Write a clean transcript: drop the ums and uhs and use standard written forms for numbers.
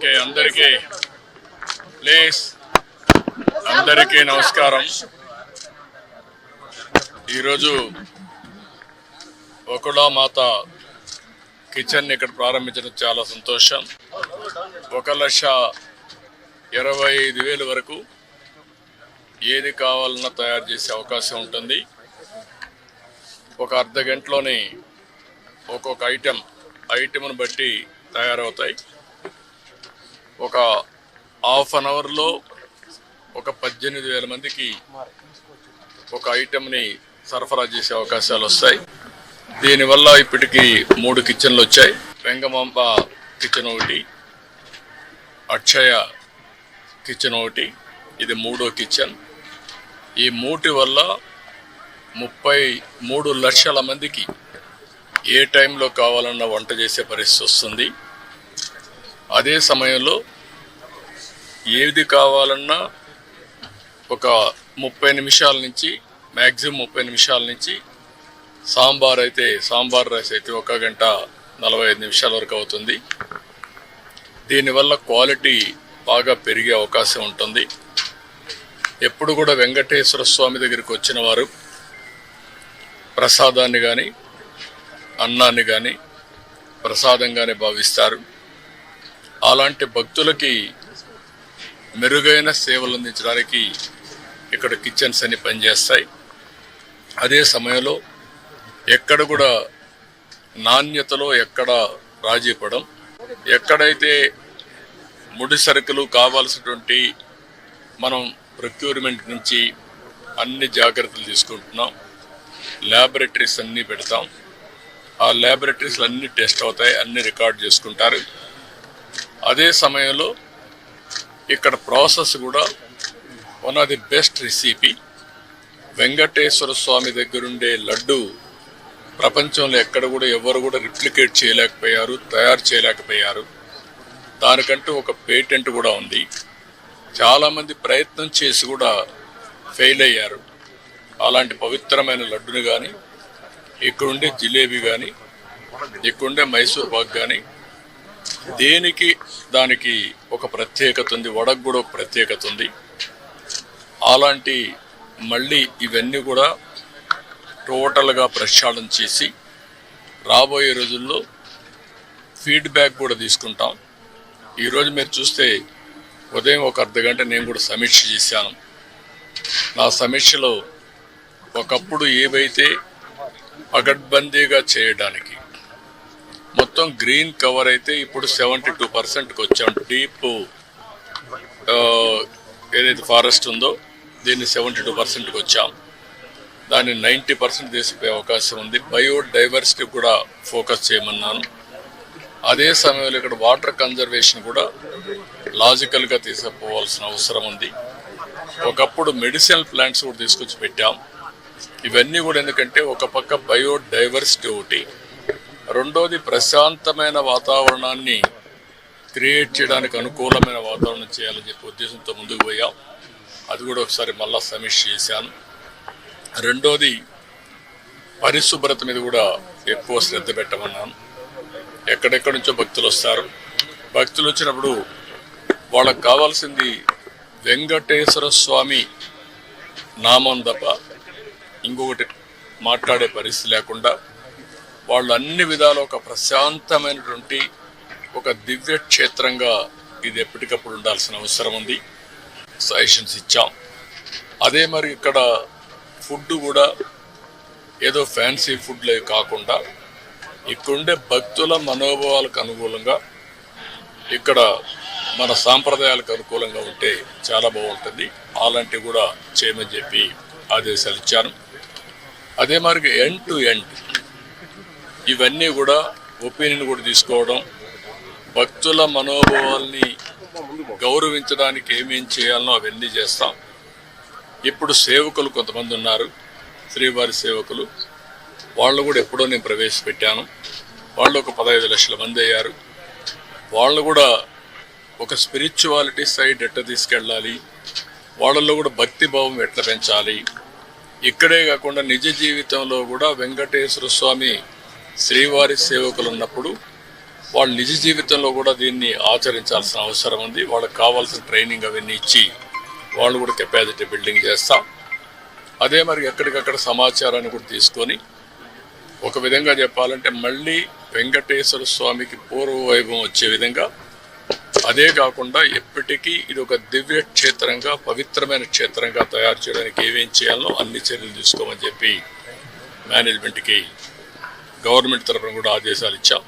Okay, అందరికీ నమస్కారం. ఈరోజు వకుళమాత కిచెన్ ఇక్కడ ప్రారంభించడం చాలా సంతోషం. 1,25,000 వరకు ఏది కావాలన్నా తయారు చేసే అవకాశం ఉంటుంది. ఒక అర్ధ గంటలోనే ఒక్కొక్క ఐటెంను బట్టి తయారవుతాయి. ఒక హాఫ్ అన్ అవర్లో ఒక 18,000 మందికి ఒక ఐటెంని సరఫరా చేసే అవకాశాలు వస్తాయి. దీనివల్ల ఇప్పటికీ 3 కిచెన్లు వచ్చాయి. వెంగమాంబ కిచెన్ ఒకటి, అక్షయ కిచెన్ ఒకటి, ఇది 3వ కిచెన్. ఈ 3 వల్ల 33 లక్షల మందికి ఏ టైంలో కావాలన్నా వంట చేసే పరిస్థితి వస్తుంది. అదే సమయంలో ఏది కావాలన్నా ఒక 30 నిమిషాల నుంచి మ్యాక్సిమం 30 నిమిషాల నుంచి సాంబార్ రైస్ అయితే 1 గంట 45 నిమిషాల వరకు అవుతుంది. దీనివల్ల క్వాలిటీ బాగా పెరిగే అవకాశం ఉంటుంది. ఎప్పుడు కూడా వెంకటేశ్వర స్వామి దగ్గరికి వచ్చిన వారు ప్రసాదాన్ని కానీ అన్నాన్ని కానీ ప్రసాదంగానే భావిస్తారు. అలాంటి భక్తులకి మెరుగైన సేవలు అందించడానికి ఇక్కడ కిచెన్స్ అన్ని పనిచేస్తాయి. అదే సమయంలో ఎక్కడ కూడా నాణ్యతలో ఎక్కడ రాజీ పడం, ఎక్కడైతే ముడి సరుకులు కావాల్సినటువంటి మనం ప్రొక్యూర్మెంట్ నుంచి అన్ని జాగ్రత్తలు తీసుకుంటున్నాం. ల్యాబొరేటరీస్ అన్నీ పెడతాం. ఆ ల్యాబొరేటరీస్లో అన్ని టెస్ట్ అవుతాయి, అన్ని రికార్డ్ చేసుకుంటారు. అదే సమయంలో ఇక్కడ ప్రాసెస్ కూడా one of the best recipe. Venkateswara Swamy దగ్గరుండే లడ్డు ప్రపంచంలో ఎక్కడ కూడా ఎవరు కూడా రిప్లికేట్ చేయలేకపోయారు, తయారు చేయలేకపోయారు. దానికంటూ ఒక పేటెంట్ కూడా ఉంది. చాలామంది ప్రయత్నం చేసి కూడా ఫెయిల్ అయ్యారు. అలాంటి పవిత్రమైన లడ్డుని కానీ, ఇక్కడుండే జిలేబీ కానీ, ఇక్కడుండే మైసూర్ పాక్ కానీ దానికి ఒక ప్రత్యేకత ఉంది. వడకు కూడా ఒక ప్రత్యేకత ఉంది. అలాంటి మళ్ళీ ఇవన్నీ కూడా టోటల్గా ప్రక్షాళన చేసి రాబోయే రోజుల్లో ఫీడ్బ్యాక్ కూడా తీసుకుంటాం. ఈరోజు మీరు చూస్తే ఉదయం ఒక అర్ధ గంట నేను కూడా సమీక్ష చేశాను. నా సమీక్షలో ఒకప్పుడు ఏవైతే పగడ్బందీగా చేయడానికి మొత్తం గ్రీన్ కవర్ అయితే ఇప్పుడు 72%కి వచ్చాం. డీప్ ఏదైతే ఫారెస్ట్ ఉందో దీన్ని 72%కి వచ్చాం. దాన్ని 90% తీసిపోయే అవకాశం ఉంది. బయోడైవర్సిటీ కూడా ఫోకస్ చేయమన్నాను. అదే సమయంలో ఇక్కడ వాటర్ కన్జర్వేషన్ కూడా లాజికల్గా తీసుకుపోవాల్సిన అవసరం ఉంది. ఒకప్పుడు మెడిసినల్ ప్లాంట్స్ కూడా తీసుకొచ్చి పెట్టాం. ఇవన్నీ కూడా ఎందుకంటే ఒక పక్క బయోడైవర్సిటీ ఒకటి, రెండోది ప్రశాంతమైన వాతావరణాన్ని క్రియేట్ చేయడానికి అనుకూలమైన వాతావరణం చేయాలని చెప్పి ఉద్దేశంతో ముందుకు పోయాం. అది కూడా ఒకసారి మళ్ళా సమీక్ష చేశాను. రెండోది పరిశుభ్రత మీద కూడా ఎక్కువ శ్రద్ధ పెట్టమన్నాను. ఎక్కడెక్కడి నుంచో భక్తులు వస్తారు. భక్తులు వచ్చినప్పుడు వాళ్ళకు కావాల్సింది వెంకటేశ్వర స్వామి నామం తప్ప ఇంకొకటి మాట్లాడే పరిస్థితి లేకుండా వాళ్ళు అన్ని విధాలు ఒక ప్రశాంతమైనటువంటి ఒక దివ్య క్షేత్రంగా ఇది ఎప్పటికప్పుడు ఉండాల్సిన అవసరం ఉంది. సజెషన్స్ ఇచ్చాం. అదే మరి ఇక్కడ ఫుడ్ కూడా ఏదో ఫ్యాన్సీ ఫుడ్లే కాకుండా ఇక్కడుండే భక్తుల మనోభావాలకు అనుకూలంగా, ఇక్కడ మన సాంప్రదాయాలకు అనుకూలంగా ఉంటే చాలా బాగుంటుంది. అలాంటివి కూడా చేయమని చెప్పి ఆదేశాలు ఇచ్చాను. అదే మరి ఎండ్ టు ఎండ్ ఇవన్నీ కూడా ఒపీనియన్ కూడా తీసుకోవడం, భక్తుల మనోభావాల్ని గౌరవించడానికి ఏమేం చేయాలనో అవన్నీ చేస్తాం. ఇప్పుడు సేవకులు కొంతమంది ఉన్నారు, శ్రీవారి సేవకులు. వాళ్ళు కూడా ఎప్పుడో నేను ప్రవేశపెట్టాను. వాళ్ళు ఒక 15 లక్షల మంది అయ్యారు. వాళ్ళు కూడా ఒక స్పిరిచువాలిటీ సైడ్ ఎట్లా తీసుకెళ్ళాలి, వాళ్ళల్లో కూడా భక్తి భావం ఎట్లా పెంచాలి, ఇక్కడే కాకుండా నిజ జీవితంలో కూడా వెంకటేశ్వర స్వామి శ్రీవారి సేవకులు ఉన్నప్పుడు వాళ్ళ నిజ జీవితంలో కూడా దీన్ని ఆచరించాల్సిన అవసరం ఉంది. వాళ్ళకి కావాల్సిన ట్రైనింగ్ అవన్నీ ఇచ్చి వాళ్ళు కూడా కెపాసిటీ బిల్డింగ్ చేస్తాం. అదే మరి ఎక్కడికక్కడ సమాచారాన్ని కూడా తీసుకొని ఒక విధంగా చెప్పాలంటే మళ్ళీ వెంకటేశ్వర స్వామికి పూర్వ వైభవం వచ్చే విధంగా, అదే కాకుండా ఎప్పటికీ ఇది ఒక దివ్య క్షేత్రంగా పవిత్రమైన క్షేత్రంగా తయారు చేయడానికి ఏమేం చేయాలో అన్ని చర్యలు తీసుకోమని చెప్పి మేనేజ్మెంట్కి గవర్నమెంట్ తరఫున కూడా ఆదేశాలు ఇచ్చాం.